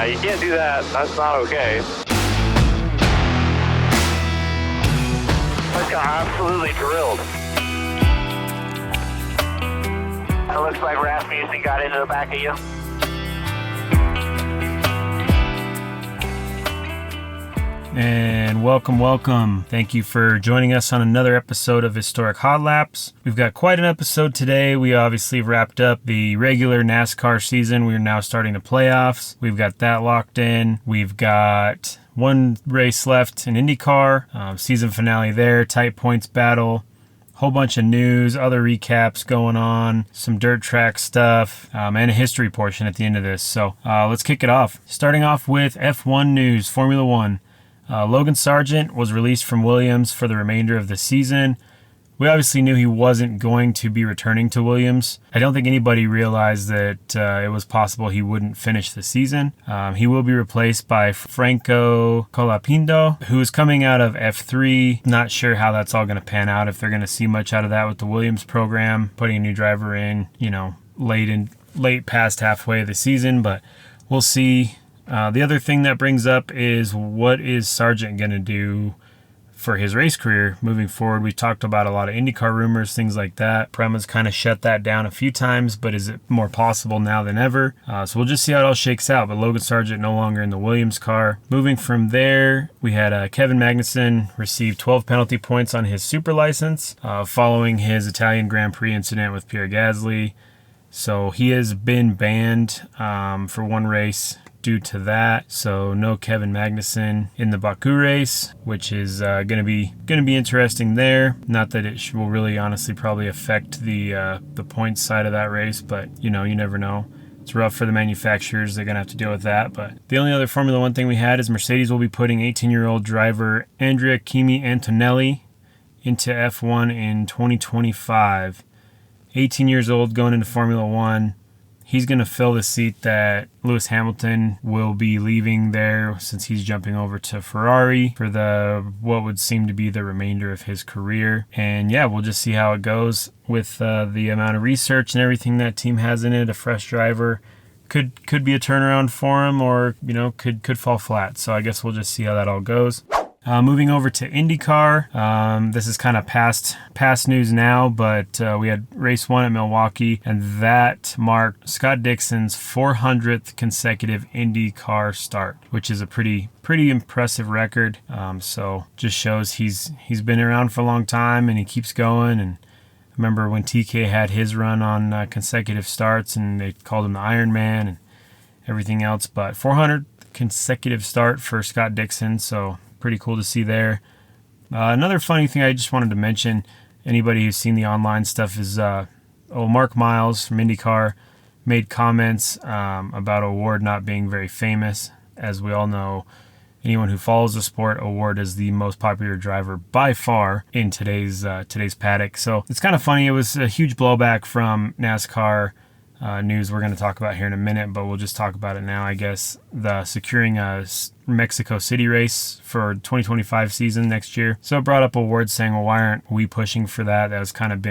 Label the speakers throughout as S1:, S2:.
S1: Yeah, you can't do that. That's not okay. I got absolutely drilled. It looks like Rasmussen got into the back of you.
S2: And welcome. Thank you for joining us on another episode of Historic Hot Laps. We've got quite an episode today. We obviously wrapped up the regular NASCAR season. We're now starting the playoffs. We've got that locked in. We've got one race left in Indycar, season finale there, tight points battle. Whole bunch of news, other recaps going on, some dirt track stuff, and a history portion at the end of this. So let's kick it off. Starting off with F1 news, Formula One. Logan Sargent was released from Williams for the remainder of the season. We obviously knew he wasn't going to be returning to Williams. I don't think anybody realized that it was possible he wouldn't finish the season. He will be replaced by Franco Colapinto, who is coming out of F3. Not sure how that's all going to pan out, if they're going to see much out of that with the Williams program, putting a new driver in, late past halfway of the season, but we'll see. The other thing that brings up is, what is Sargent going to do for his race career moving forward? We talked about a lot of IndyCar rumors, things like that. Prema's kind of shut that down a few times, but is it more possible now than ever? So we'll just see how it all shakes out. But Logan Sargent no longer in the Williams car. Moving from there, we had Kevin Magnussen receive 12 penalty points on his super license following his Italian Grand Prix incident with Pierre Gasly. So he has been banned for one race due to that. So no Kevin Magnussen in the Baku race, which is going to be interesting there. Not that it will really honestly probably affect the points side of that race, but you never know. It's rough for the manufacturers. They're going to have to deal with that. But the only other Formula One thing we had is Mercedes will be putting 18-year-old driver Andrea Kimi Antonelli into F1 in 2025. 18 years old, going into Formula One. He's going to fill the seat that Lewis Hamilton will be leaving there, since he's jumping over to Ferrari for what would seem to be the remainder of his career. And yeah, we'll just see how it goes with the amount of research and everything that team has in it. A fresh driver could be a turnaround for him, or could fall flat. So I guess we'll just see how that all goes. Moving over to IndyCar, this is kind of past news now, but we had race 1 at Milwaukee, and that marked Scott Dixon's 400th consecutive IndyCar start, which is a pretty impressive record. So just shows he's been around for a long time, and he keeps going. And I remember when TK had his run on consecutive starts, and they called him the Iron Man and everything else. But 400th consecutive start for Scott Dixon, so pretty cool to see there. Another funny thing I just wanted to mention, anybody who's seen the online stuff, is Mark Miles from IndyCar made comments about O'Ward not being very famous. As we all know, anyone who follows the sport, O'Ward is the most popular driver by far in today's paddock. So it's kind of funny. It was a huge blowback from NASCAR news we're going to talk about here in a minute, but we'll just talk about it now, I guess. The securing a Mexico City race for 2025 season next year. So it brought up O'Ward saying, well, why aren't we pushing for that? That was kind of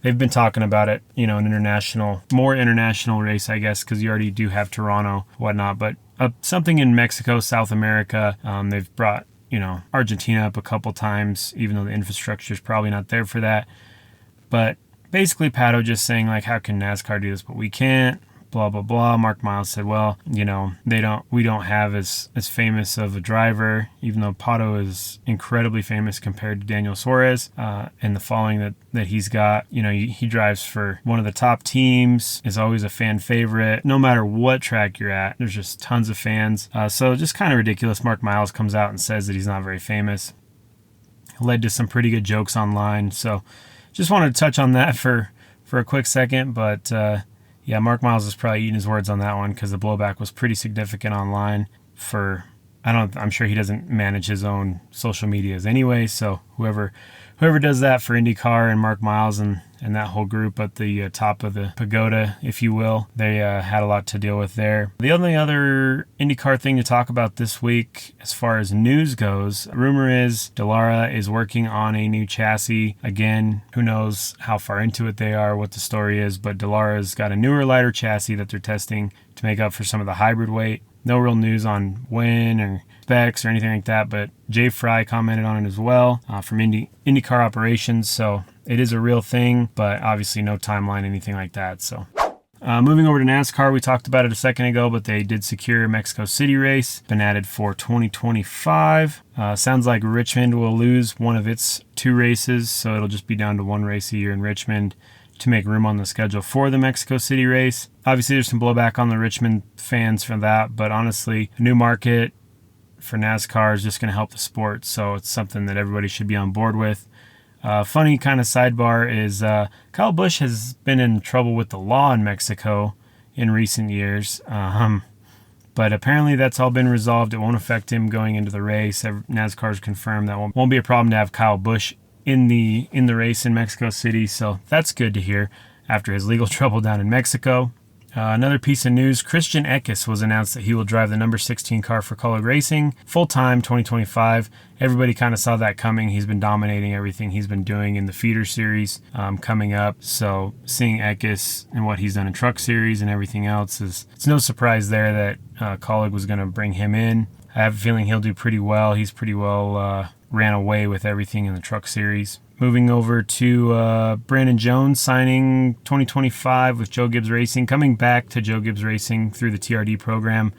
S2: they've been talking about it, an more international race, I guess, because you already do have Toronto, whatnot, but something in Mexico, South America. They've brought, Argentina up a couple times, even though the infrastructure is probably not there for that. But basically, Pato just saying, like, how can NASCAR do this, but we can't, blah, blah, blah. Mark Miles said, well, we don't have as famous of a driver, even though Pato is incredibly famous compared to Daniel Suarez, and the following that he's got. He drives for one of the top teams, is always a fan favorite. No matter what track you're at, there's just tons of fans. So just kind of ridiculous. Mark Miles comes out and says that he's not very famous. Led to some pretty good jokes online. So just wanted to touch on that for a quick second, but yeah, Mark Miles is probably eating his words on that one, because the blowback was pretty significant online. I'm sure he doesn't manage his own social medias anyway, so whoever does that for IndyCar and Mark Miles and that whole group at the top of the pagoda, if you will, they had a lot to deal with there. The only other IndyCar thing to talk about this week, as far as news goes, rumor is Dallara is working on a new chassis. Again, who knows how far into it they are, what the story is, but Dallara's got a newer, lighter chassis that they're testing to make up for some of the hybrid weight No real news on when or specs or anything like that, but Jay Fry commented on it as well from IndyCar operations. So it is a real thing, but obviously no timeline, anything like that. So moving over to NASCAR, we talked about it a second ago, but they did secure a Mexico City race, been added for 2025. Sounds like Richmond will lose one of its 2 races, so it'll just be down to 1 race a year in Richmond to make room on the schedule for the Mexico City race. Obviously, there's some blowback on the Richmond fans for that, but honestly, a new market for NASCAR is just going to help the sport, so it's something that everybody should be on board with. Funny kind of sidebar is Kyle Busch has been in trouble with the law in Mexico in recent years, but apparently that's all been resolved. It won't affect him going into the race. NASCAR's confirmed that won't be a problem to have Kyle Busch in the race in Mexico City, so that's good to hear after his legal trouble down in Mexico. Another piece of news, Christian Eckes was announced that he will drive the number 16 car for Kaulig Racing full-time 2025. Everybody kind of saw that coming. He's been dominating everything he's been doing in the feeder series coming up. So seeing Eckes and what he's done in truck series and everything else, it's no surprise there that Kaulig was going to bring him in. I have a feeling he'll do pretty well. He's pretty well ran away with everything in the truck series. Moving over to Brandon Jones signing 2025 with Joe Gibbs Racing, coming back to Joe Gibbs Racing through the TRD program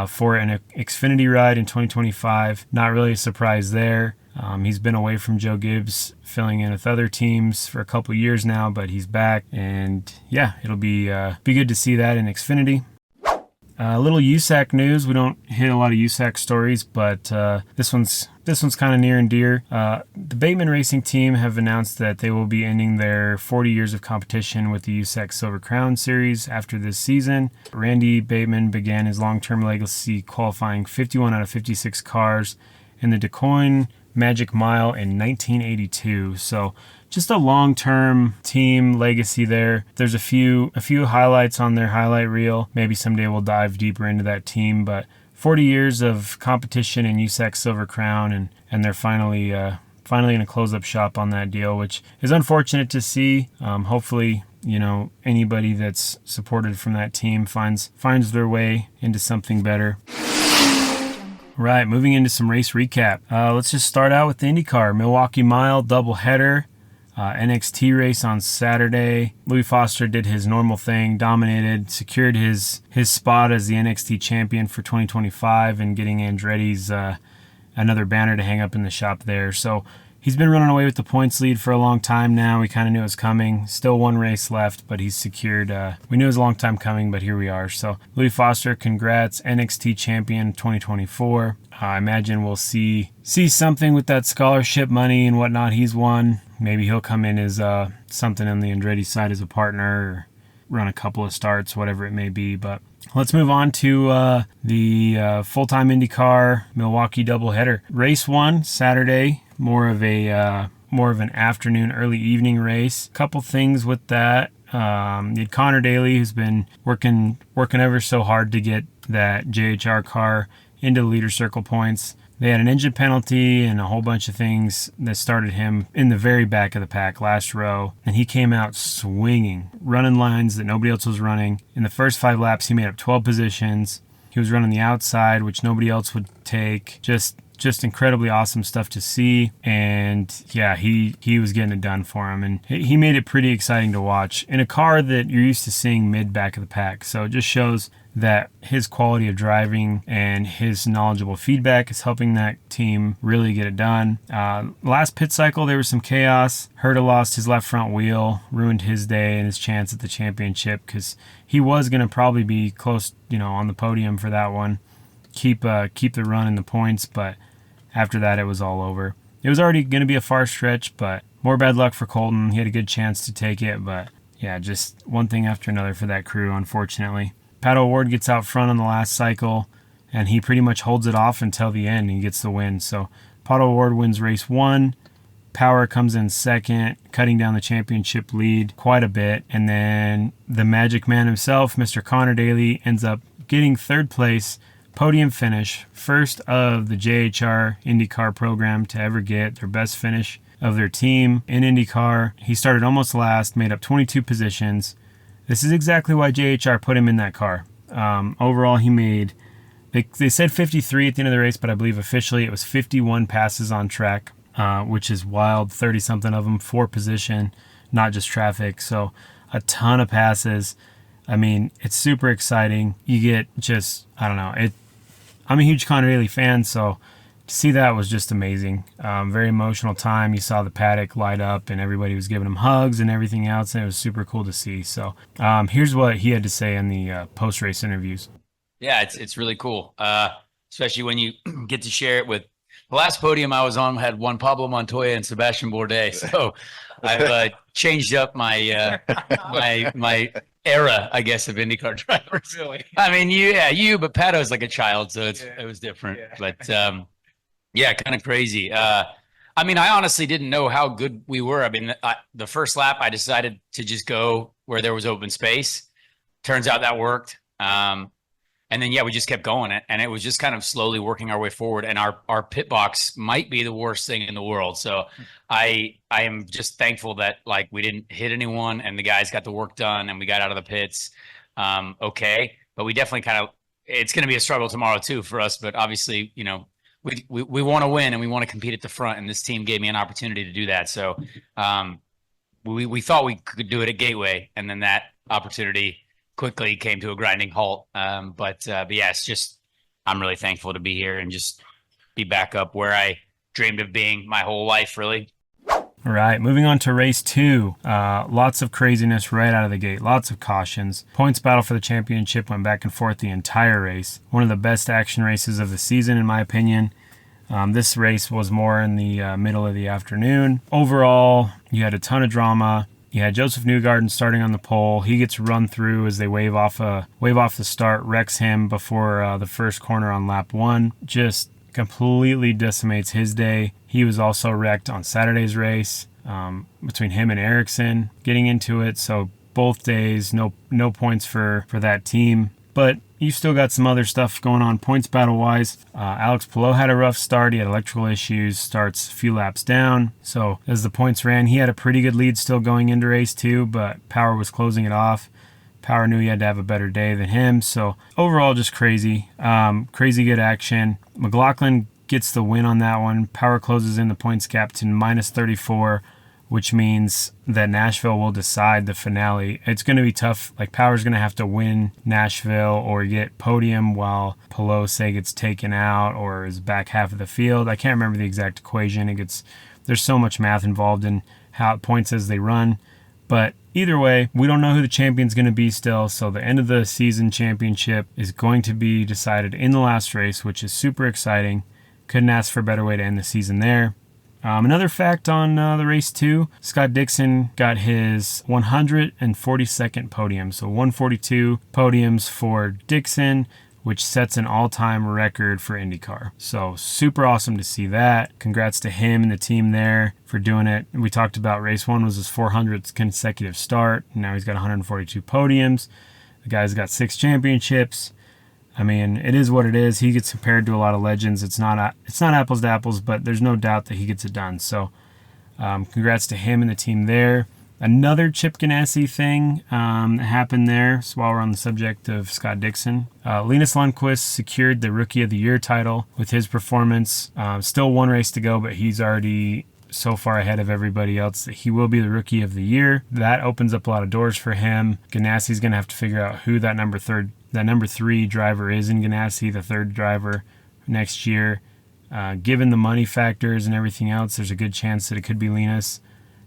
S2: for an Xfinity ride in 2025. Not really a surprise there. He's been away from Joe Gibbs, filling in with other teams for a couple years now, but he's back, and yeah, it'll be good to see that in Xfinity. A little USAC news. We don't hit a lot of USAC stories, but this one's kind of near and dear. The Bateman Racing team have announced that they will be ending their 40 years of competition with the USAC Silver Crown Series after this season. Randy Bateman began his long-term legacy qualifying 51 out of 56 cars in the DuQuoin Magic Mile in 1982. So just a long-term team legacy there. There's a few highlights on their highlight reel. Maybe someday we'll dive deeper into that team, but 40 years of competition in USAC Silver Crown, and they're finally going to close up shop on that deal, which is unfortunate to see. Hopefully, anybody that's supported from that team finds their way into something better. Right, moving into some race recap. Let's just start out with the IndyCar. Milwaukee Mile doubleheader. NXT race on Saturday. Louis Foster did his normal thing, dominated, secured his spot as the NXT champion for 2025 and getting Andretti's another banner to hang up in the shop there. So he's been running away with the points lead for a long time now. We kind of knew it was coming. Still 1 race left, but he's secured. We knew it was a long time coming, but here we are. So Louis Foster, congrats, NXT champion 2024. I imagine we'll see something with that scholarship money and whatnot he's won. Maybe he'll come in as something on the Andretti side as a partner, or run a couple of starts, whatever it may be. But let's move on to the full-time IndyCar Milwaukee doubleheader. Race 1 Saturday, more of an afternoon, early evening race. Couple things with that. You had Connor Daly, who's been working ever so hard to get that JHR car into the leader circle points. They had an engine penalty and a whole bunch of things that started him in the very back of the pack, last row, and he came out swinging, running lines that nobody else was running. In the first 5 laps, he made up 12 positions. He was running the outside, which nobody else would take. Just incredibly awesome stuff to see, and yeah, he was getting it done for him, and he made it pretty exciting to watch in a car that you're used to seeing mid back of the pack. So it just shows that his quality of driving and his knowledgeable feedback is helping that team really get it done. Last pit cycle, there was some chaos. Herta lost his left front wheel, ruined his day and his chance at the championship, because he was going to probably be close, on the podium for that one. Keep the run in the points, but after that, it was all over. It was already going to be a far stretch, but more bad luck for Colton. He had a good chance to take it, but yeah, just one thing after another for that crew, unfortunately. Pato O'Ward gets out front on the last cycle, and he pretty much holds it off until the end and gets the win. So Pato O'Ward wins race 1. Power comes in second, cutting down the championship lead quite a bit. And then the magic man himself, Mr. Connor Daly, ends up getting 3rd place, podium finish, first of the JHR IndyCar program to ever get their best finish of their team in IndyCar. He started almost last, made up 22 positions. This is exactly why JHR put him in that car. Overall, he made They said 53 at the end of the race, but I believe officially it was 51 passes on track, which is wild. 30-something of them for position, not just traffic. So a ton of passes. I mean, it's super exciting. You get just, I don't know. I'm a huge Conor Daly fan, so to see that was just amazing. Very emotional time. You saw the paddock light up and everybody was giving him hugs and everything else, and it was super cool to see. So here's what he had to say in the post-race interviews.
S3: Yeah, it's really cool, especially when you get to share it with the last podium I was on had Juan Pablo Montoya and Sebastian Bourdais. So I've changed up my my era, I guess, of IndyCar drivers.
S4: Really?
S3: I mean, but Pato's like a child, so it was different. Yeah. But kind of crazy. I mean, I honestly didn't know how good we were. I mean, the first lap, I decided to just go where there was open space. Turns out that worked. And then, we just kept going, and it was just kind of slowly working our way forward. And our pit box might be the worst thing in the world. So I am just thankful that we didn't hit anyone, and the guys got the work done, and we got out of the pits. Okay, but we definitely it's going to be a struggle tomorrow too for us. But obviously, we want to win and we want to compete at the front, and this team gave me an opportunity to do that. So we thought we could do it at Gateway, and then that opportunity quickly came to a grinding halt. But it's just, I'm really thankful to be here and just be back up where I dreamed of being my whole life, really.
S2: All right, moving on to race 2. Lots of craziness right out of the gate. Lots of cautions. Points battle for the championship went back and forth the entire race. One of the best action races of the season, in my opinion. This race was more in the middle of the afternoon. Overall, you had a ton of drama. You had Joseph Newgarden starting on the pole. He gets run through as they wave off the start, wrecks him before the first corner on lap 1. Just completely decimates his day. He was also wrecked on Saturday's race between him and Ericsson getting into it. So both days, no points for that team. But you still got some other stuff going on points battle-wise. Alex Palou had a rough start. He had electrical issues, starts a few laps down. So as the points ran, he had a pretty good lead still going into race 2, but Power was closing it off. Power knew he had to have a better day than him. So overall, just crazy. Crazy good action. McLaughlin gets the win on that one. Power closes in the points gap to -34, which means that Nashville will decide the finale. It's going to be tough. Power's going to have to win Nashville or get podium while Palou, say, gets taken out or is back half of the field. I can't remember the exact equation. There's so much math involved in how it points as they run. But either way, we don't know who the champion's going to be still. So the end of the season championship is going to be decided in the last race, which is super exciting. Couldn't ask for a better way to end the season there. Another fact on the race 2, Scott Dixon got his 142nd podium. So 142 podiums for Dixon, which sets an all-time record for IndyCar. So super awesome to see that. Congrats to him and the team there for doing it. We talked about race 1 was his 400th consecutive start. Now he's got 142 podiums. The guy's got 6 championships. I mean, it is what it is. He gets compared to a lot of legends. It's not apples to apples, but there's no doubt that he gets it done. So congrats to him and the team there. Another Chip Ganassi thing happened there. So while we're on the subject of Scott Dixon, Linus Lundqvist secured the Rookie of the Year title with his performance. Still one race to go, but he's already so far ahead of everybody else that he will be the Rookie of the Year. That opens up a lot of doors for him. Ganassi's going to have to figure out who that number 3 driver is in Ganassi, the third driver next year. Given the money factors and everything else, there's a good chance that it could be Linus.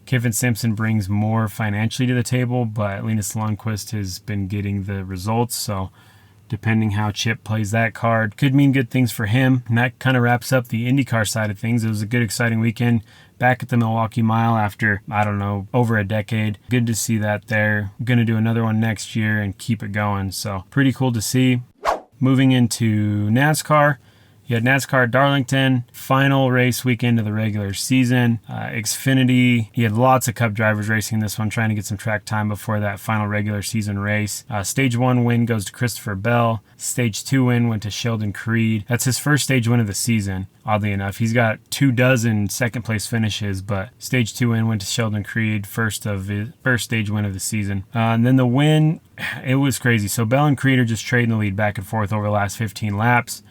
S2: Kevin Simpson brings more financially to the table, but Linus Lundqvist has been getting the results, so depending how Chip plays that card, could mean good things for him. And that kind of wraps up the IndyCar side of things. It was a good, exciting weekend back at the Milwaukee Mile after, over a decade. Good to see that there. Going to do another one next year and keep it going, so pretty cool to see. Moving into NASCAR, you You had NASCAR at Darlington, final race weekend of the regular season. Xfinity, you had lots of Cup drivers racing this one, trying to get some track time before that final regular season race. Stage 1 win goes to Christopher Bell. Stage 2 win went to Sheldon Creed. That's his first stage win of the season, oddly enough. He's got 24 second place finishes, but stage 2 win went to Sheldon Creed, first stage win of the season. And then the win, it was crazy. So Bell and Creed are just trading the lead back and forth over the last 15 laps.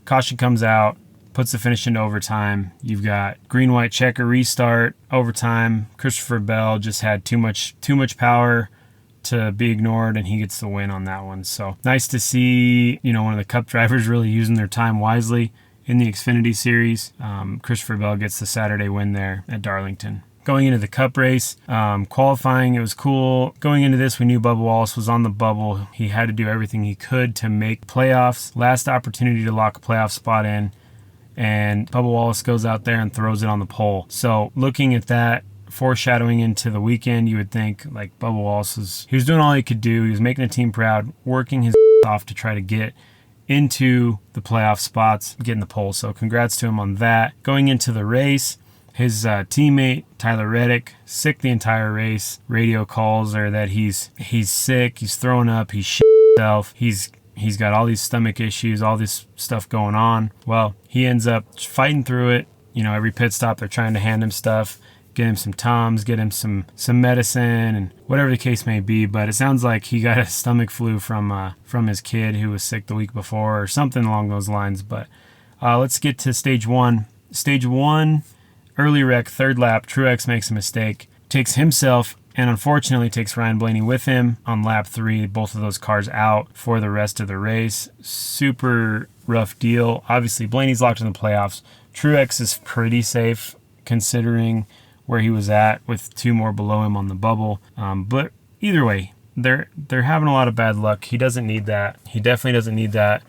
S2: Caution comes out, puts the finish into overtime. You've got green, white checker, restart, overtime. Christopher Bell just had too much power to be ignored, and he gets the win on that one. So nice to see, one of the Cup drivers really using their time wisely in the Xfinity Series. Christopher Bell gets the Saturday win there at Darlington. Going into the Cup race, qualifying, it was cool. Going into this, we knew Bubba Wallace was on the bubble. He had to do everything he could to make playoffs. Last opportunity to lock a playoff spot in, and Bubba Wallace goes out there and throws it on the pole. So looking at that, foreshadowing into the weekend, you would think like Bubba Wallace he was doing all he could do. He was making the team proud, working his off to try to get into the playoff spots, getting the pole. So congrats to him on that. Going into the race, his teammate, Tyler Reddick, sick the entire race. Radio calls are that he's sick, he's throwing up, he's shit himself, he's got all these stomach issues, all this stuff going on. Well, he ends up fighting through it. Every pit stop they're trying to hand him stuff, get him some Tums, get him some medicine, and whatever the case may be. But it sounds like he got a stomach flu from his kid who was sick the week before or something along those lines. But let's get to stage 1. Stage 1, early wreck, third lap. Truex makes a mistake, takes himself and unfortunately takes Ryan Blaney with him on lap 3. Both of those cars out for the rest of the race. Super rough deal. Obviously, Blaney's locked in the playoffs. Truex is pretty safe considering where he was at with 2 more below him on the bubble. But either way, they're having a lot of bad luck. He doesn't need that. He definitely doesn't need that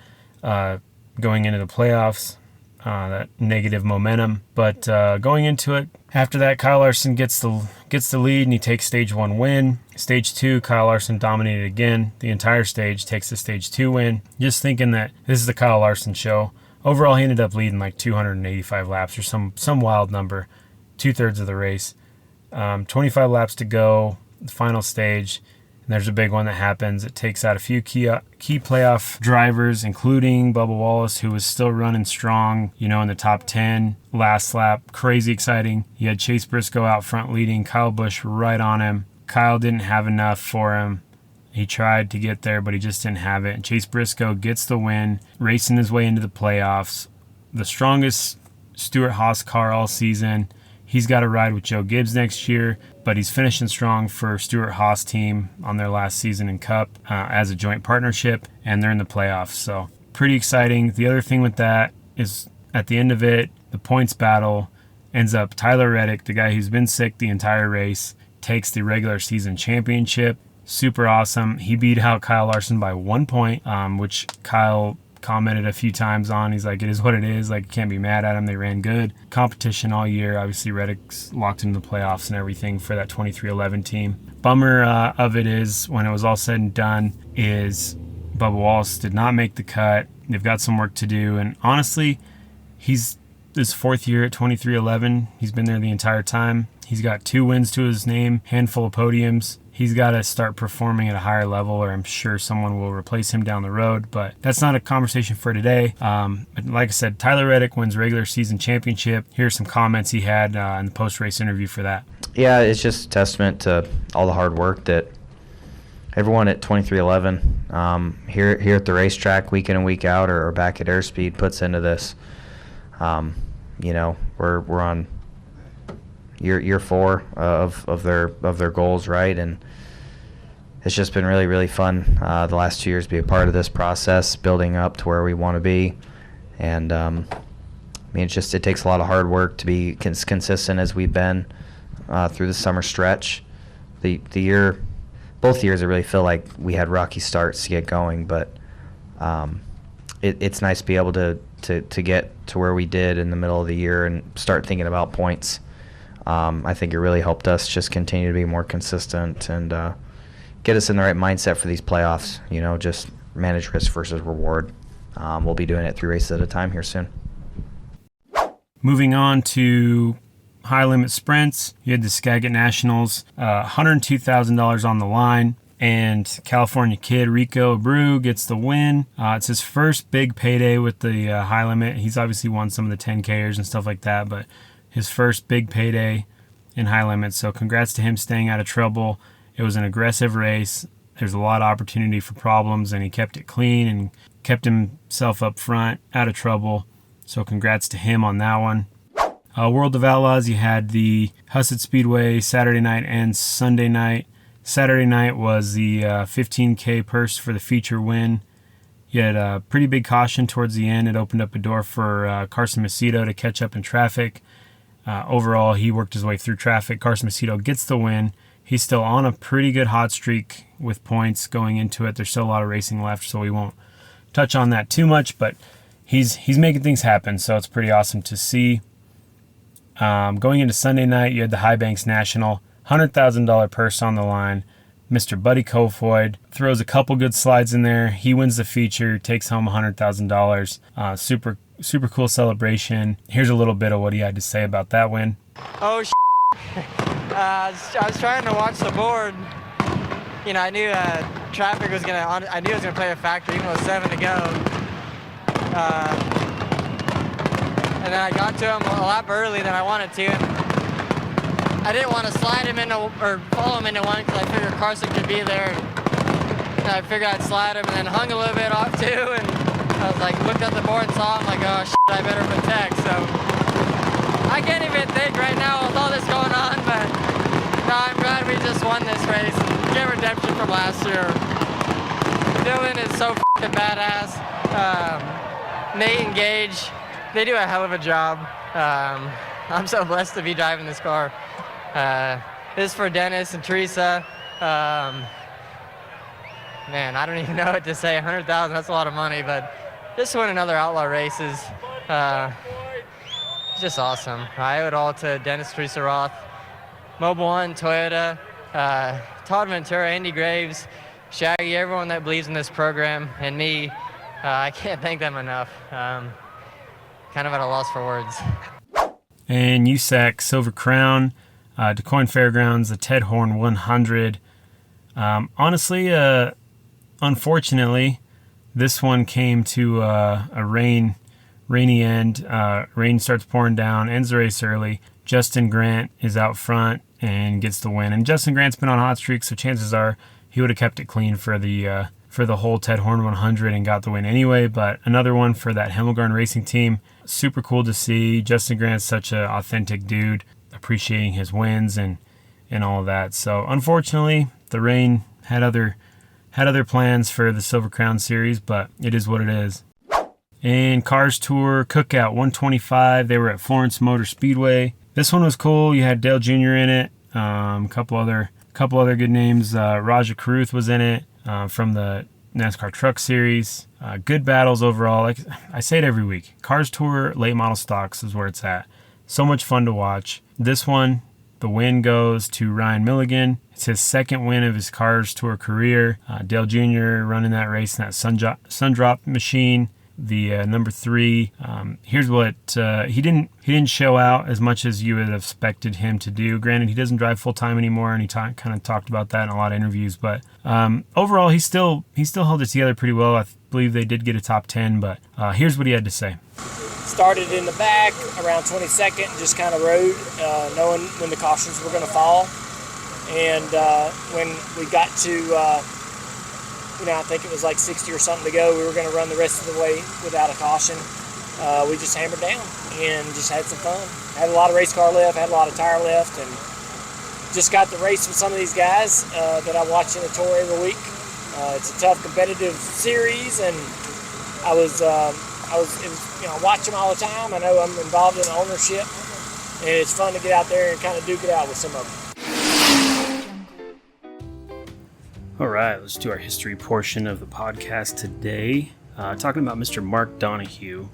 S2: going into the playoffs. That negative momentum. But going into it, after that, Kyle Larson gets the lead and he takes stage 1 win. Stage 2, Kyle Larson dominated again. The entire stage, takes the stage 2 win. Just thinking that this is the Kyle Larson show. Overall, he ended up leading like 285 laps or some wild number, 2/3 of the race. 25 laps to go, the final stage. There's a big one that happens. It takes out a few key playoff drivers, including Bubba Wallace, who was still running strong, in the top 10 last lap. Crazy exciting. You had Chase Briscoe out front leading, Kyle Busch right on him. Kyle didn't have enough for him. He tried to get there, but he just didn't have it. And Chase Briscoe gets the win, racing his way into the playoffs. The strongest Stewart-Haas car all season. He's got a ride with Joe Gibbs next year, but he's finishing strong for Stewart-Haas team on their last season in Cup as a joint partnership, and they're in the playoffs. So pretty exciting. The other thing with that is at the end of it, the points battle ends up Tyler Reddick, the guy who's been sick the entire race, takes the regular season championship. Super awesome. He beat out Kyle Larson by 1 point, which Kyle commented a few times on. He's like, it is what it is. Like, can't be mad at him. They ran good competition all year. Obviously, Reddick's locked into the playoffs and everything for that 23-11 team. Bummer of it is, when it was all said and done, is Bubba Wallace did not make the cut. They've got some work to do. And honestly, he's his 4th year at 23-11. He's been there the entire time. He's got 2 wins to his name, handful of podiums. He's got to start performing at a higher level, or I'm sure someone will replace him down the road. But that's not a conversation for today. Like I said, Tyler Reddick wins regular season championship. Here's some comments he had in the post-race interview for that.
S4: Yeah, it's just a testament to all the hard work that everyone at 2311 here at the racetrack week in and week out, or back at Airspeed, puts into this. We're on year 4 of their goals, right? And it's just been really, really fun the last 2 years to be a part of this process, building up to where we want to be. And it takes a lot of hard work to be consistent as we've been through the summer stretch. Both years I really feel like we had rocky starts to get going, but it's nice to be able to get to where we did in the middle of the year and start thinking about points. I think it really helped us just continue to be more consistent and get us in the right mindset for these playoffs, just manage risk versus reward. we'll be doing it 3 races at a time here soon.
S2: Moving on to high limit sprints, you had the Skagit Nationals, $102,000 on the line, and California kid Rico Abreu gets the win. It's his first big payday with the high limit. He's obviously won some of the 10Kers and stuff like that, but his first big payday in high limit. So congrats to him staying out of trouble. It was an aggressive race. There's a lot of opportunity for problems, and he kept it clean and kept himself up front, out of trouble. So congrats to him on that one. World of Outlaws, you had the Hussett Speedway Saturday night and Sunday night. Saturday night was the 15K purse for the feature win. You had a pretty big caution towards the end. It opened up a door for Carson Macedo to catch up in traffic. Overall, he worked his way through traffic. Carson Macedo gets the win. He's still on a pretty good hot streak with points going into it. There's still a lot of racing left, so we won't touch on that too much, but he's making things happen, so it's pretty awesome to see. Going into Sunday night, you had the High Banks National, $100,000 purse on the line. Mr. Buddy Kofoid throws a couple good slides in there. He wins the feature, takes home $100,000. Super cool celebration. Here's a little bit of what he had to say about that win.
S5: Oh, I was trying to watch the board. You know, I knew traffic was I knew it was gonna play a factor, even with 7 to go. And then I got to him a lap early than I wanted to. And I didn't want to slide him into or follow him into one because I figured Carson could be there. And I figured I'd slide him and then hung a little bit off too. And I was like, looked at the board and saw him like, oh shit, I better protect. So I can't even think right now with all this going on, but no, I'm glad we just won this race and get redemption from last year. Dylan is so fucking badass. Nate and Gage, they do a hell of a job. I'm so blessed to be driving this car. This is for Dennis and Teresa. Man, I don't even know what to say. 100,000, that's a lot of money, but just win another Outlaw races. It's just awesome. I owe it all to Dennis, Teresa Roth, Mobile One, Toyota, Todd Ventura, Andy Graves, Shaggy, everyone that believes in this program, and me. I can't thank them enough. Kind of at a loss for words.
S2: And USAC Silver Crown, DuQuoin Fairgrounds, the Ted Horn 100. Honestly, unfortunately, this one came to a rainy end. Rain starts pouring down, ends the race early. Justin Grant is out front and gets the win. And Justin Grant's been on a hot streak, so chances are he would have kept it clean for the whole Ted Horn 100 and got the win anyway. But another one for that Himmelgarn Racing team. Super cool to see. Justin Grant's such an authentic dude, appreciating his wins and all of that. So unfortunately, the rain had other plans for the Silver Crown Series, but it is what it is. And Cars Tour Cookout 125, they were at Florence Motor Speedway. This one was cool. You had Dale Jr. in it, a couple other good names. Raja Karuth was in it from the NASCAR Truck Series. Good battles overall. Like I say it every week, Cars Tour late model stocks is where it's at. So much fun to watch. This one, the win goes to Ryan Milligan. It's his second win of his Cars Tour career. Dale Jr. running that race in that Sundrop machine. The number 3. Here's what he didn't show out as much as you would have expected him to do. Granted, he doesn't drive full time anymore, and he kind of talked about that in a lot of interviews. But overall, he still held it together pretty well. I believe they did get a top 10. But here's what he had to say.
S6: Started in the back around 22nd, just kind of rode, knowing when the cautions were going to fall. And when we got to I think it was like 60 or something to go, we were going to run the rest of the way without a caution. We just hammered down and just had some fun. Had a lot of race car left, had a lot of tire left, and just got to race with some of these guys that I watch in the tour every week. It's a tough competitive series, and I was watch them all the time. I know I'm involved in the ownership, and it's fun to get out there and kind of duke it out with some of them.
S2: All right, let's do our history portion of the podcast today. Talking about Mr. Mark Donohue.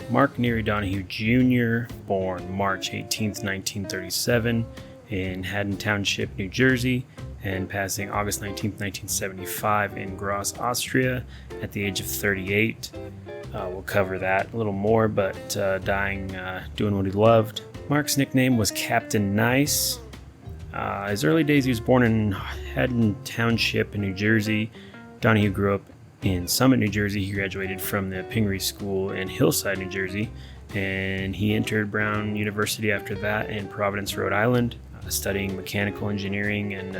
S2: Mark Neary Donohue Jr., born March 18th, 1937 in Haddon Township, New Jersey, and passing August 19th, 1975 in Graz, Austria at the age of 38. We'll cover that a little more, but dying doing what he loved. Mark's nickname was Captain Nice. His early days, he was born in Haddon Township in New Jersey. Donohue grew up in Summit, New Jersey. He graduated from the Pingree School in Hillside, New Jersey, and he entered Brown University after that in Providence, Rhode Island, studying mechanical engineering and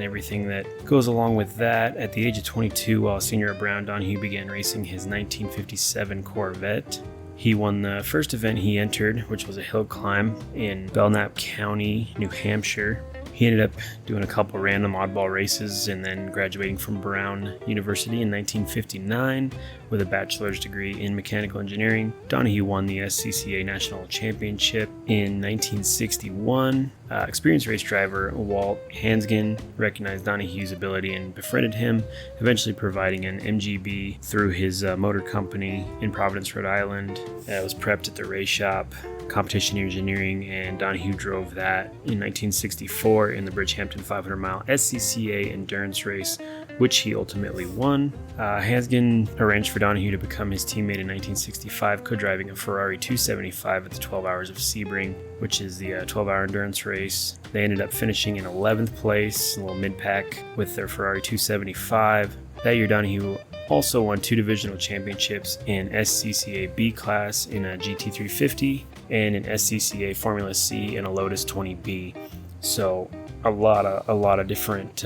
S2: everything that goes along with that. At the age of 22, while a senior at Brown, Donohue began racing his 1957 Corvette. He won the first event he entered, which was a hill climb in Belknap County, New Hampshire. He ended up doing a couple random oddball races and then graduating from Brown University in 1959 with a bachelor's degree in mechanical engineering. Donohue won the SCCA National Championship in 1961. Experienced race driver Walt Hansgen recognized Donohue's ability and befriended him, eventually providing an MGB through his motor company in Providence, Rhode Island. It was prepped at the race shop, competition engineering, and Donohue drove that in 1964 in the Bridgehampton 500 mile SCCA endurance race, which he ultimately won. Hansgen arranged for Donohue to become his teammate in 1965, co-driving a Ferrari 275 at the 12 Hours of Sebring, which is the 12-hour endurance race. They ended up finishing in 11th place, a little mid-pack, with their Ferrari 275. That year, Donohue also won 2 divisional championships in SCCA B class in a GT350 and in SCCA Formula C in a Lotus 20B. So a lot of different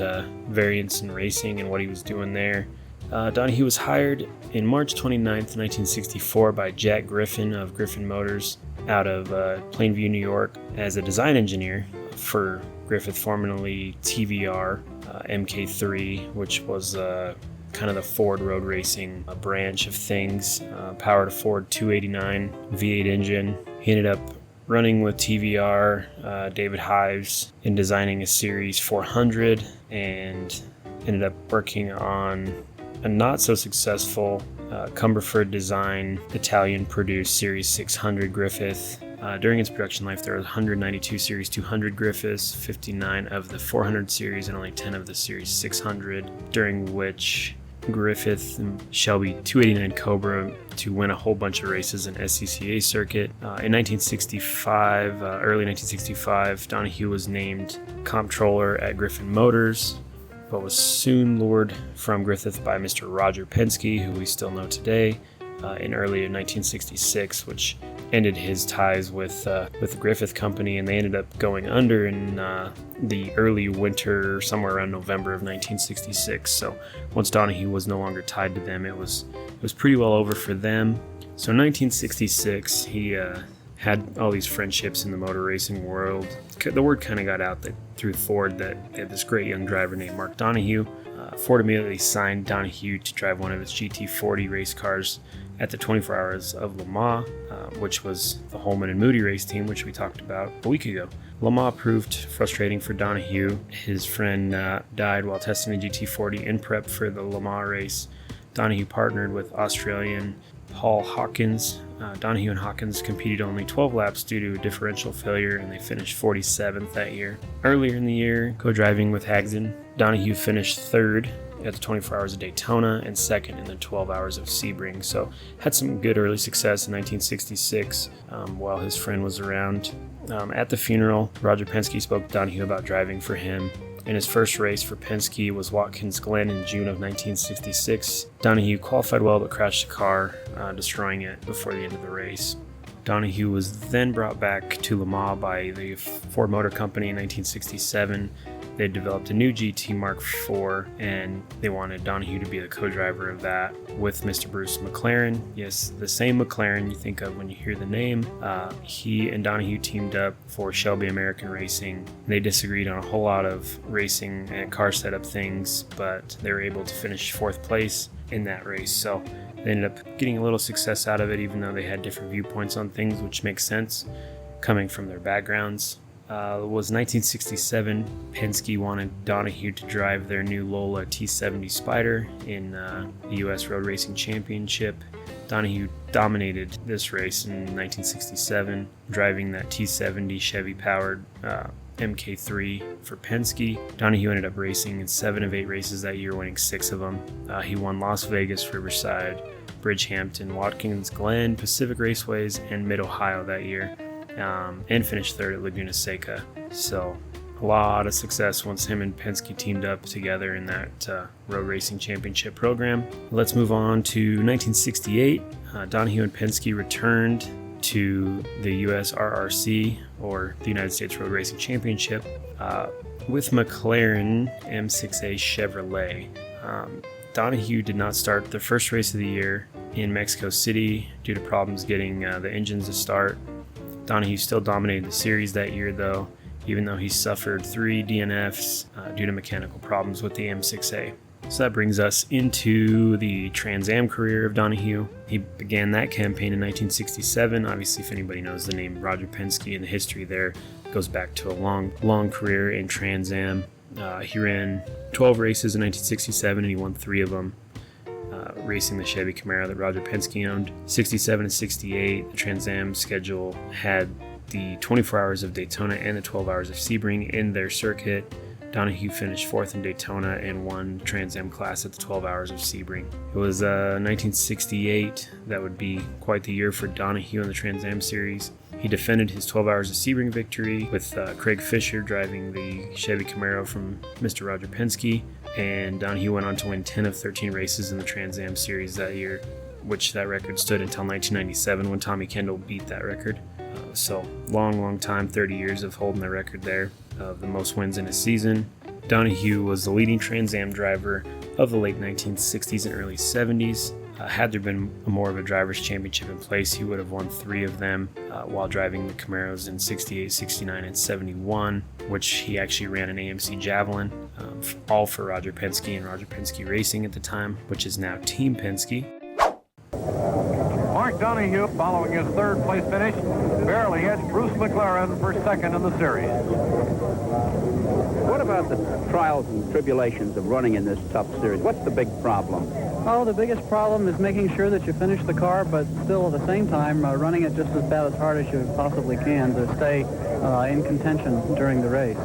S2: variants in racing and what he was doing there. Donohue was hired in March 29th, 1964 by Jack Griffin of Griffin Motors out of Plainview, New York, as a design engineer for Griffith, formerly TVR MK3, which was kind of the Ford road racing branch of things, powered a Ford 289 V8 engine. He ended up running with TVR, David Hives, in designing a Series 400, and ended up working on a not so successful Cumberford design Italian produced Series 600 Griffith. During its production life, there were 192 Series 200 Griffiths, 59 of the 400 series, and only 10 of the Series 600, during which Griffith and Shelby 289 Cobra to win a whole bunch of races in SCCA circuit. In 1965, early 1965, Donohue was named comptroller at Griffin Motors, but was soon lured from Griffith by Mr. Roger Penske, who we still know today, in early 1966, which ended his ties with the Griffith Company, and they ended up going under in the early winter, somewhere around November of 1966. So once Donohue was no longer tied to them, it was pretty well over for them. So in 1966, he had all these friendships in the motor racing world. The word kind of got out that through Ford that they had this great young driver named Mark Donohue. Ford immediately signed Donohue to drive one of its GT40 race cars at the 24 Hours of Le Mans, which was the Holman and Moody race team, which we talked about a week ago. Le Mans proved frustrating for Donohue. His friend died while testing the GT40 in prep for the Le Mans race. Donohue partnered with Australian Paul Hawkins. Donohue and Hawkins competed only 12 laps due to a differential failure, and they finished 47th that year. Earlier in the year, co-driving with Hagsden, Donohue finished 3rd at the 24 Hours of Daytona and 2nd in the 12 Hours of Sebring. So had some good early success in 1966 while his friend was around. At the funeral, Roger Penske spoke to Donohue about driving for him. In his first race for Penske was Watkins Glen in June of 1966. Donohue qualified well but crashed the car, destroying it before the end of the race. Donohue was then brought back to Le Mans by the Ford Motor Company in 1967. They developed a new GT Mark IV, and they wanted Donohue to be the co-driver of that with Mr. Bruce McLaren. Yes, the same McLaren you think of when you hear the name. He and Donohue teamed up for Shelby American Racing. They disagreed on a whole lot of racing and car setup things, but they were able to finish 4th place in that race. So they ended up getting a little success out of it, even though they had different viewpoints on things, which makes sense coming from their backgrounds. It was 1967. Penske wanted Donohue to drive their new Lola T70 Spider in the U.S. Road Racing Championship. Donohue dominated this race in 1967, driving that T70 Chevy-powered MK3 for Penske. Donohue ended up racing in 7 of 8 races that year, winning 6 of them. He won Las Vegas, Riverside, Bridgehampton, Watkins Glen, Pacific Raceways, and Mid-Ohio that year, and finished third at Laguna Seca. So a lot of success once him and Penske teamed up together in that road racing championship program. Let's move on to 1968. Donohue and Penske returned to the USRRC, or the United States Road Racing Championship, with McLaren M6A Chevrolet. Donohue did not start the first race of the year in Mexico City due to problems getting the engines to start. Donohue still dominated the series that year, though, even though he suffered 3 DNFs due to mechanical problems with the M6A. So that brings us into the Trans Am career of Donohue. He began that campaign in 1967. Obviously, if anybody knows the name Roger Penske and the history there, goes back to a long career in Trans Am. He ran 12 races in 1967 and he won 3 of them, racing the Chevy Camaro that Roger Penske owned. 67 and 68, the Trans Am schedule had the 24 hours of Daytona and the 12 hours of Sebring in their circuit. Donohue finished 4th in Daytona and won Trans Am class at the 12 hours of Sebring. It was 1968 that would be quite the year for Donohue in the Trans Am series. He defended his 12 hours of Sebring victory with Craig Fisher driving the Chevy Camaro from Mr. Roger Penske, and Donohue went on to win 10 of 13 races in the Trans Am series that year, which that record stood until 1997 when Tommy Kendall beat that record. So long time, 30 years of holding the record there of the most wins in a season. Donohue was the leading Trans Am driver of the late 1960s and early 70s. Had there been more of a driver's championship in place, he would have won 3 of them while driving the Camaros in 68, 69, and 71, which he actually ran an AMC Javelin, all for Roger Penske and Roger Penske Racing at the time, which is now Team Penske.
S7: Mark Donohue, following his 3rd place finish, barely edged Bruce McLaren for 2nd in the series.
S8: What about the trials and tribulations of running in this tough series? What's the big problem?
S9: Oh, the biggest problem is making sure that you finish the car, but still at the same time running it just about as hard as you possibly can to stay in contention during the race.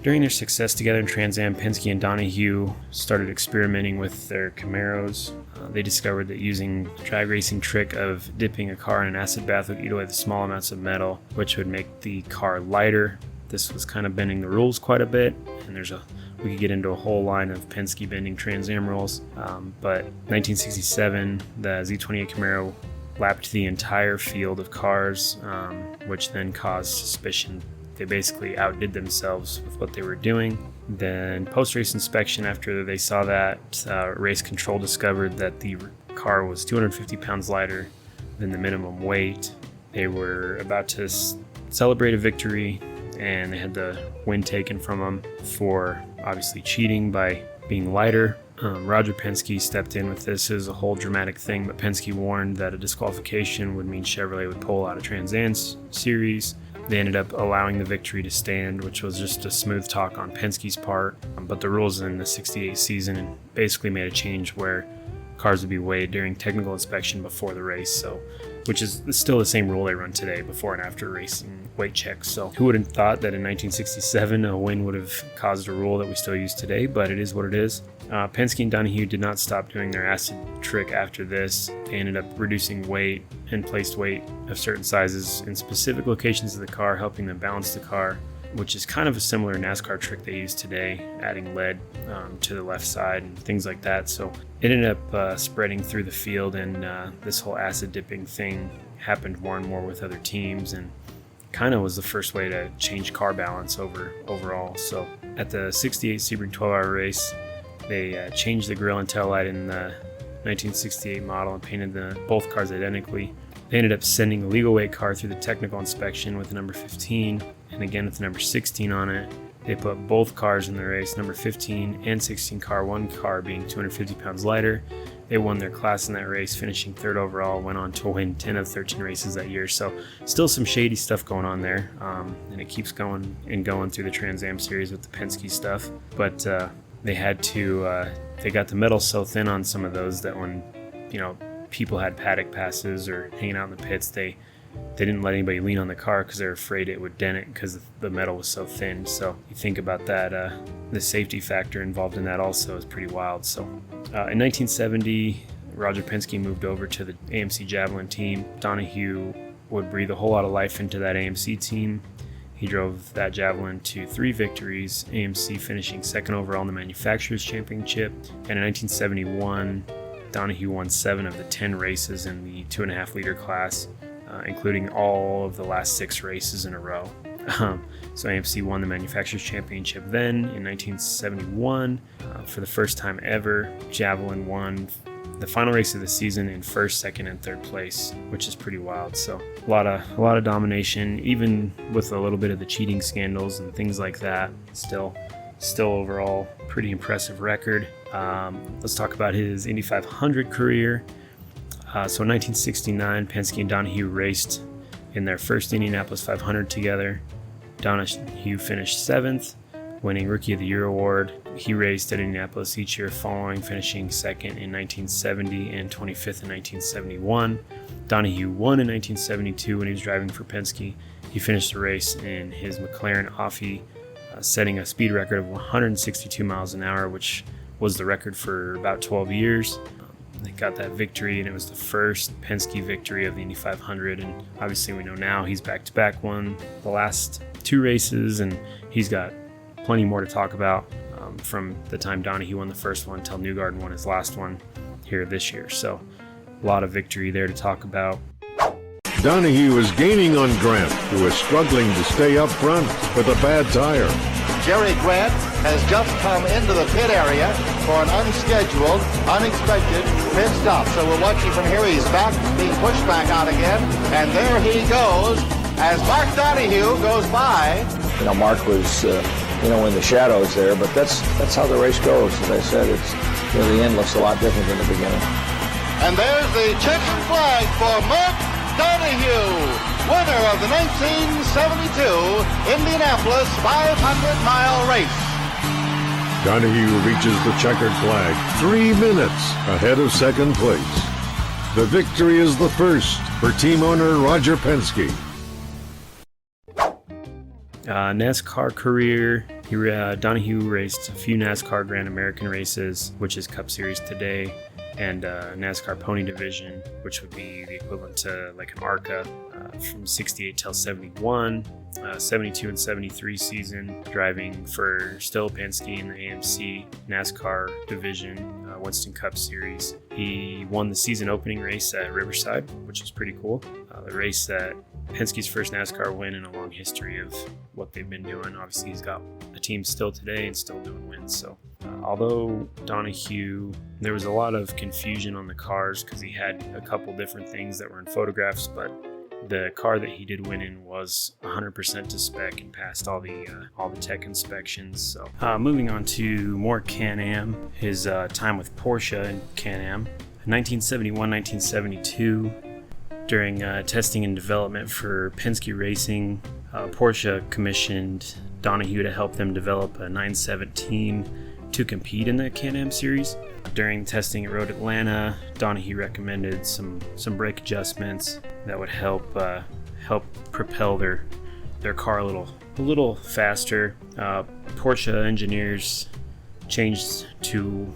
S2: During their success together in Trans Am, Penske and Donohue started experimenting with their Camaros. They discovered that using the drag racing trick of dipping a car in an acid bath would eat away the small amounts of metal, which would make the car lighter. This was kind of bending the rules quite a bit, and we could get into a whole line of Penske bending Trans Am rules. But 1967, the Z28 Camaro lapped the entire field of cars, which then caused suspicion. They basically outdid themselves with what they were doing. Then post-race inspection, after they saw that, race control discovered that the car was 250 pounds lighter than the minimum weight. They were about to celebrate a victory, and they had the win taken from them for obviously cheating by being lighter. Roger Penske stepped in with this as a whole dramatic thing, but Penske warned that a disqualification would mean Chevrolet would pull out of Trans Am series. They ended up allowing the victory to stand, which was just a smooth talk on Penske's part. But the rules in the 68 season basically made a change where cars would be weighed during technical inspection before the race, so which is still the same rule they run today before and after racing weight checks. So who would have thought that in 1967 a win would have caused a rule that we still use today, but it is what it is. Penske and Donohue did not stop doing their acid trick after this. They ended up reducing weight and placed weight of certain sizes in specific locations of the car, helping them balance the car, which is kind of a similar NASCAR trick they use today, adding lead to the left side and things like that. So it ended up spreading through the field, and this whole acid dipping thing happened more and more with other teams, and kind of was the first way to change car balance overall. So at the 68 Sebring 12-hour race, they changed the grille and tail light in the 1968 model and painted both cars identically. They ended up sending the legal weight car through the technical inspection with the number 15 and again with the number 16 on it. They put both cars in the race, number 15 and 16 car, one car being 250 pounds lighter. They won their class in that race, finishing 3rd overall, went on to win 10 of 13 races that year. So still some shady stuff going on there, and it keeps going and going through the Trans Am series with the Penske stuff. But they had to, they got the metal so thin on some of those that when, people had paddock passes or hanging out in the pits, they didn't let anybody lean on the car because they're afraid it would dent it because the metal was so thin. So you think about that, the safety factor involved in that also is pretty wild. So in 1970, Roger Penske moved over to the AMC Javelin team, Donohue would breathe a whole lot of life into that AMC team. He drove that Javelin to 3 victories, AMC finishing second overall in the Manufacturers Championship. And in 1971, Donohue won 7 of the 10 races in the 2.5 liter class, including all of the last 6 races in a row. So AMC won the Manufacturers Championship then in 1971. For the first time ever, Javelin won the final race of the season in first, second, and third place, which is pretty wild. So a lot of domination, even with a little bit of the cheating scandals and things like that. Still overall pretty impressive record. Let's talk about his Indy 500 career. So in 1969, Penske and Donohue raced in their first Indianapolis 500 together. Donohue finished 7th, winning Rookie of the Year award. He raced at Indianapolis each year following, finishing 2nd in 1970 and 25th in 1971. Donohue won in 1972 when he was driving for Penske. He finished the race in his McLaren Offie, setting a speed record of 162 miles an hour, which was the record for about 12 years. They got that victory, and it was the first Penske victory of the Indy 500. And obviously we know now he's back-to-back won the last 2 races, and he's got plenty more to talk about from the time Donohue won the first one until Newgarden won his last one here this year. So a lot of victory there to talk about.
S10: Donohue is gaining on Grant, who is struggling to stay up front with a bad tire.
S11: Jerry Grant has just come into the pit area for an unscheduled, unexpected pit stop. So we're watching from here. He's back, being pushed back out again, and there he goes as Mark Donohue goes by.
S12: You know, Mark was, in the shadows there, but that's how the race goes. As I said, it's, the end looks a lot different than the beginning.
S11: And there's the checkered flag for Mark Donohue, winner of the 1972 Indianapolis 500-mile race.
S10: Donohue reaches the checkered flag 3 minutes ahead of second place. The victory is the first for team owner Roger Penske.
S2: NASCAR career. Donohue raced a few NASCAR Grand American races, which is Cup Series today, and NASCAR Pony Division, which would be the equivalent to like an ARCA, from 68 till 71, 72 and 73 season, driving for still Penske in the AMC NASCAR Division, Winston Cup Series. He won the season opening race at Riverside, which is pretty cool. The race that Penske's first NASCAR win in a long history of what they've been doing. Obviously, he's got a team still today and still doing wins. So, although Donohue, there was a lot of confusion on the cars because he had a couple different things that were in photographs, but the car that he did win in was 100% to spec and passed all the tech inspections. So, moving on to more Can-Am, his time with Porsche in Can-Am, 1971-1972. During testing and development for Penske Racing, Porsche commissioned Donohue to help them develop a 917 to compete in the Can-Am series. During testing at Road Atlanta, Donohue recommended some brake adjustments that would help propel their car a little faster. Porsche engineers changed to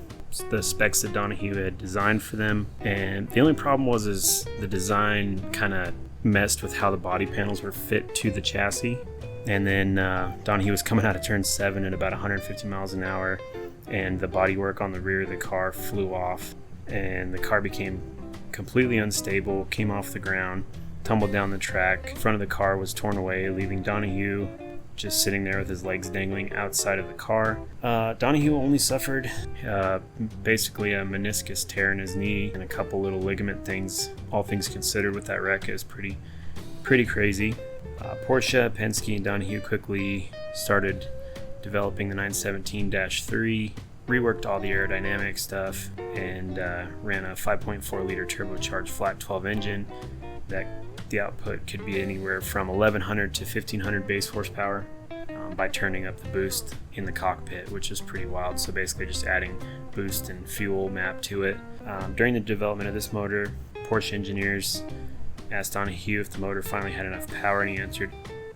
S2: the specs that Donohue had designed for them, and the only problem was the design kind of messed with how the body panels were fit to the chassis. And then Donohue was coming out of turn 7 at about 150 miles an hour, and the bodywork on the rear of the car flew off, and the car became completely unstable, came off the ground, tumbled down the track. Front of the car was torn away, leaving Donohue just sitting there with his legs dangling outside of the car. Donohue only suffered basically a meniscus tear in his knee and a couple little ligament things. All things considered, with that wreck, is pretty crazy. Porsche, Penske, and Donohue quickly started developing the 917-3, reworked all the aerodynamic stuff, and ran a 5.4 liter turbocharged flat 12 engine that the output could be anywhere from 1100 to 1500 base horsepower by turning up the boost in the cockpit, which is pretty wild. So basically just adding boost and fuel map to it. During the development of this motor, Porsche engineers asked Donohue if the motor finally had enough power, and he answered,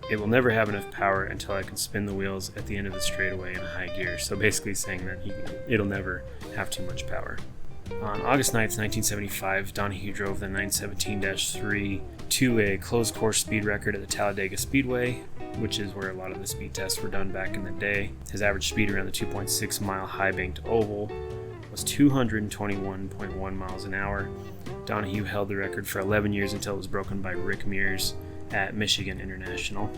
S2: "It will never have enough power until I can spin the wheels at the end of the straightaway in high gear." So basically saying that it'll never have too much power. On August 9th, 1975, Donohue drove the 917-3 to a closed course speed record at the Talladega Speedway, which is where a lot of the speed tests were done back in the day. His average speed around the 2.6 mile high banked oval was 221.1 miles an hour. Donohue held the record for 11 years until it was broken by Rick Mears at Michigan International.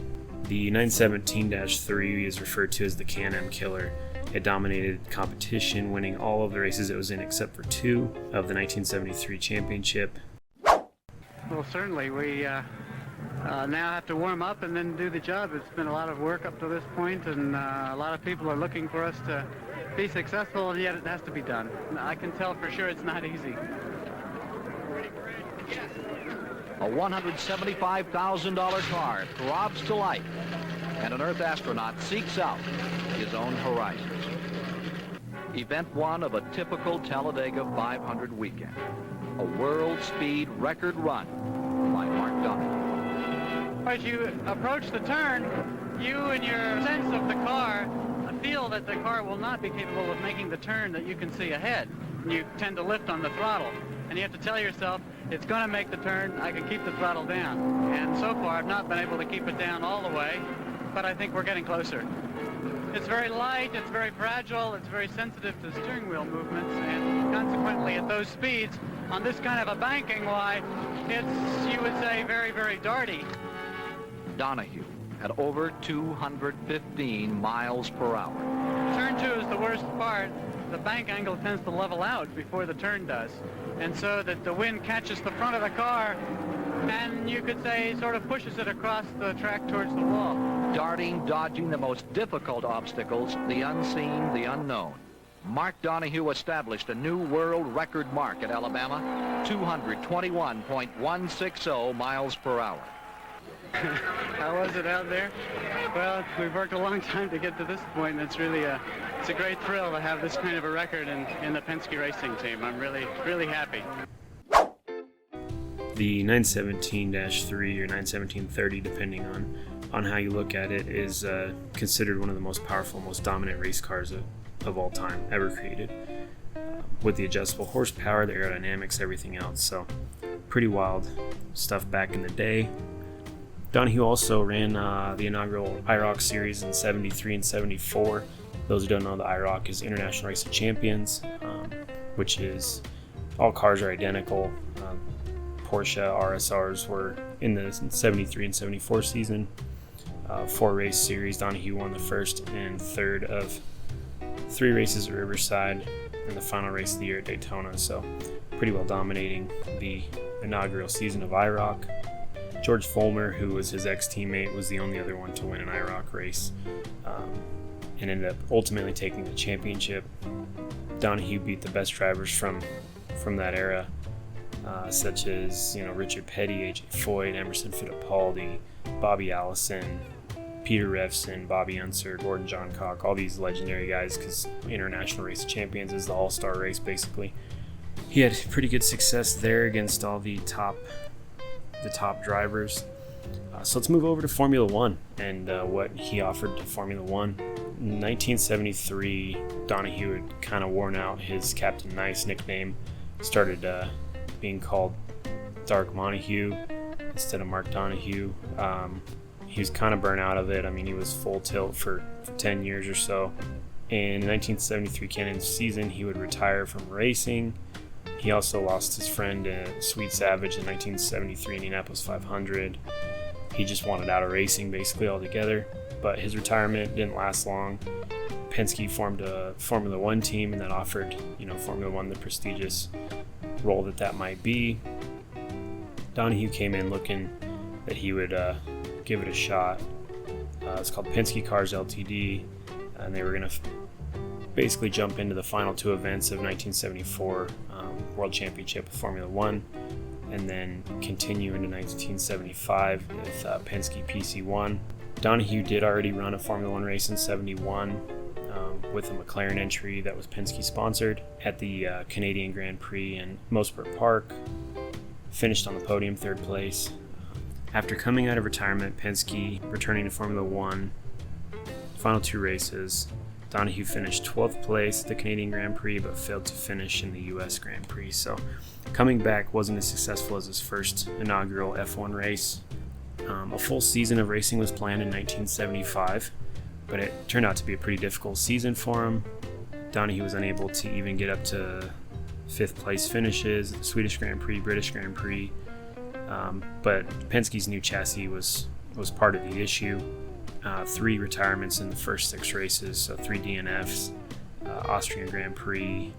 S2: The 917-3 is referred to as the Can-Am Killer. It dominated competition, winning all of the races it was in except for 2 of the 1973 championship.
S9: Well, certainly. We now have to warm up and then do the job. It's been a lot of work up to this point, and a lot of people are looking for us to be successful, and yet it has to be done. I can tell for sure it's not easy.
S13: A $175,000 car throbs to life, and an Earth astronaut seeks out his own horizons. Event 1 of a typical Talladega 500 weekend. A world speed record run by Mark Donohue.
S9: As you approach the turn, you and your sense of the car feel that the car will not be capable of making the turn that you can see ahead. You tend to lift on the throttle, and you have to tell yourself, it's going to make the turn, I can keep the throttle down. And so far, I've not been able to keep it down all the way, but I think we're getting closer. It's very light, it's very fragile, it's very sensitive to steering wheel movements, and consequently at those speeds, on this kind of a banking, why, it's, you would say, very, very darty.
S13: Donohue at over 215 miles per hour.
S9: Turn 2 is the worst part. The bank angle tends to level out before the turn does, and so that the wind catches the front of the car and you could say sort of pushes it across the track towards the wall.
S13: Darting, dodging the most difficult obstacles, the unseen, the unknown. Mark Donohue established a new world record mark at Alabama, 221.160 miles per hour.
S9: How was it out there? Well, we've worked a long time to get to this point, and it's really it's a great thrill to have this kind of a record in the Penske racing team. I'm really, really happy.
S2: The 917-3 or 917-30, depending on how you look at it, is considered one of the most powerful, most dominant race cars of all time ever created. With the adjustable horsepower, the aerodynamics, everything else. So pretty wild stuff back in the day. Donohue also ran the inaugural IROC series in 73 and 74. Those who don't know, the IROC is International Race of Champions, which is all cars are identical. Porsche RSRs were in the 73 and 74 season. 4-race series. Donohue won the first and third of 3 races at Riverside and the final race of the year at Daytona. So pretty well dominating the inaugural season of IROC. George Fulmer, who was his ex-teammate, was the only other one to win an IROC race and ended up ultimately taking the championship. Donohue beat the best drivers from that era, such as Richard Petty, A.J. Foyt, Emerson Fittipaldi, Bobby Allison, Peter Revson, Bobby Unser, Gordon Johncock, all these legendary guys, because International Race of Champions is the all-star race basically. He had pretty good success there against all the top drivers. So let's move over to Formula One and what he offered to Formula One. In 1973, Donohue had kind of worn out his Captain Nice nickname, started being called Dark Montague instead of Mark Donohue. He was kind of burnt out of it. I mean, he was full tilt for 10 years or so. In the 1973 Can-Am season, he would retire from racing. He also lost his friend Sweet Savage in 1973 Indianapolis 500. He just wanted out of racing basically altogether, but his retirement didn't last long. Penske formed a Formula One team, and that offered Formula One the prestigious role that might be. Donohue came in looking that he would give it a shot. It's called Penske Cars Ltd, and they were going to basically jump into the final 2 events of 1974 World Championship of Formula One, and then continue into 1975 with Penske PC1. Donohue did already run a Formula One race in 71 with a McLaren entry that was Penske sponsored at the Canadian Grand Prix in Mosport Park. Finished on the podium, 3rd place. After coming out of retirement, Penske returning to Formula One, final 2 races, Donohue finished 12th place at the Canadian Grand Prix, but failed to finish in the US Grand Prix. So coming back wasn't as successful as his first inaugural F1 race. A full season of racing was planned in 1975, but it turned out to be a pretty difficult season for him. Donohue was unable to even get up to 5th place finishes at the Swedish Grand Prix, British Grand Prix, but Penske's new chassis was part of the issue. 3 retirements in the first 6 races, so 3 DNFs, Austrian Grand Prix,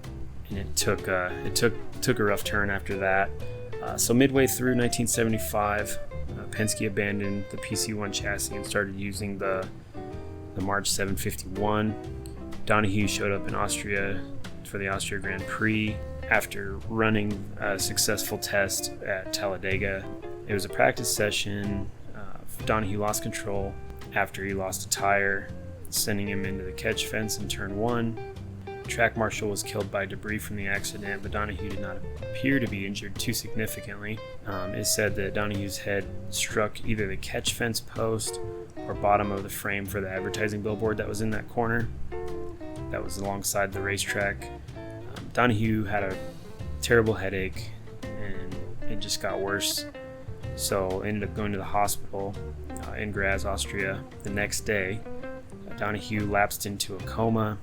S2: and it took a rough turn after that. So midway through 1975, Penske abandoned the PC1 chassis and started using the March 751. Donohue showed up in Austria for the Austria Grand Prix after running a successful test at Talladega. It was a practice session. Donohue lost control after he lost a tire, sending him into the catch fence in turn 1. Track marshal was killed by debris from the accident, but Donohue did not appear to be injured too significantly. It's said that Donohue's head struck either the catch fence post or bottom of the frame for the advertising billboard that was in that corner that was alongside the racetrack. Donohue had a terrible headache and it just got worse, so ended up going to the hospital in Graz, Austria. The next day, Donohue lapsed into a coma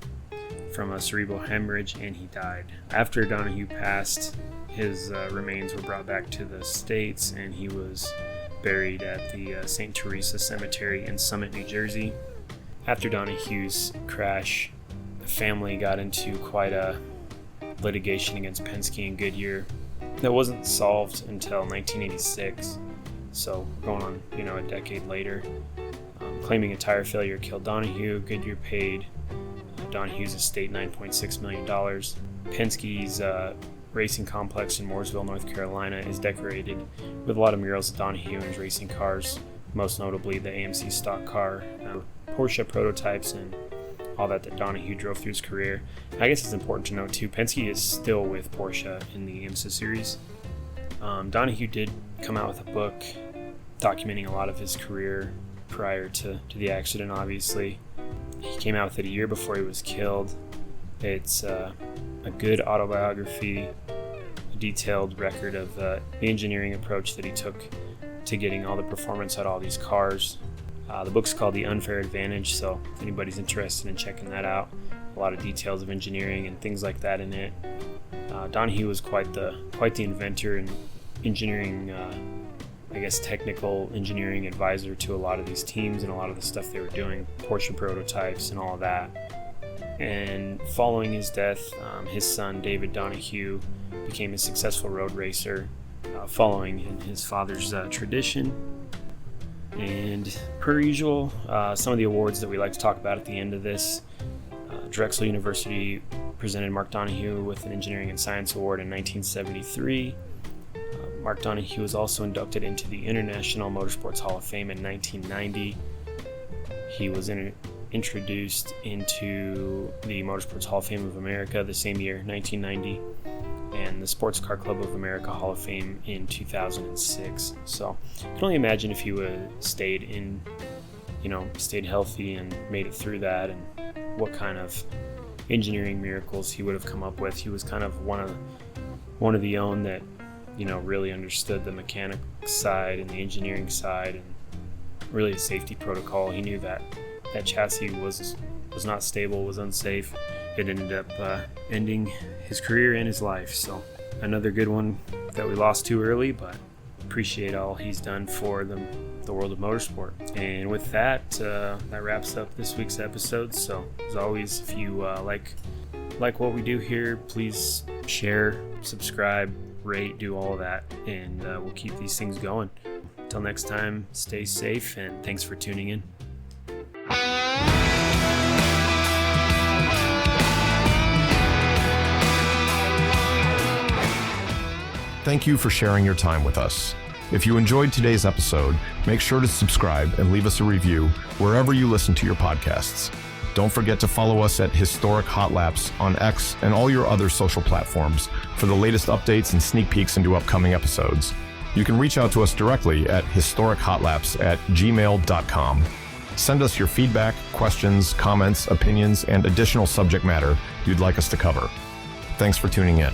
S2: from a cerebral hemorrhage and he died. After Donohue passed, his remains were brought back to the States and he was buried at the St. Teresa Cemetery in Summit, New Jersey. After Donohue's crash, the family got into quite a litigation against Penske and Goodyear that wasn't solved until 1986, so going on a decade later. Claiming a tire failure killed Donohue, Goodyear paid Donohue's estate $9.6 million. Penske's racing complex in Mooresville, North Carolina is decorated with a lot of murals of Donohue and his racing cars, most notably the AMC stock car, Porsche prototypes, and all that Donohue drove through his career. I guess it's important to note too, Penske is still with Porsche in the IMSA series. Donohue did come out with a book documenting a lot of his career prior to the accident, obviously. He came out with it a year before he was killed. It's a good autobiography, a detailed record of the engineering approach that he took to getting all the performance out of all these cars. The book's called The Unfair Advantage, so if anybody's interested in checking that out, a lot of details of engineering and things like that in it. Donohue was quite the inventor and engineering, technical engineering advisor to a lot of these teams and a lot of the stuff they were doing, Porsche prototypes and all of that. And following his death, his son David Donohue became a successful road racer, following in his father's tradition. And per usual, some of the awards that we like to talk about at the end of this. Drexel University presented Mark Donohue with an Engineering and Science Award in 1973. Mark Donohue was also inducted into the International Motorsports Hall of Fame in 1990. He was introduced into the Motorsports Hall of Fame of America the same year, 1990, and the Sports Car Club of America Hall of Fame in 2006. So I can only imagine if he would have stayed healthy and made it through that, and what kind of engineering miracles he would have come up with. He was kind of one of the own that really understood the mechanic side and the engineering side and really the safety protocol. He knew that chassis was not stable, was unsafe. It ended up ending his career and his life. So another good one that we lost too early, but appreciate all he's done for the world of motorsport. And with that, that wraps up this week's episode. So as always, if you like what we do here, please share, subscribe, rate, do all of that, and we'll keep these things going. Until next time, stay safe, and thanks for tuning in.
S14: Thank you for sharing your time with us. If you enjoyed today's episode, make sure to subscribe and leave us a review wherever you listen to your podcasts. Don't forget to follow us at HistoricHotLaps on X and all your other social platforms for the latest updates and sneak peeks into upcoming episodes. You can reach out to us directly at HistoricHotLaps@gmail.com. Send us your feedback, questions, comments, opinions, and additional subject matter you'd like us to cover. Thanks for tuning in.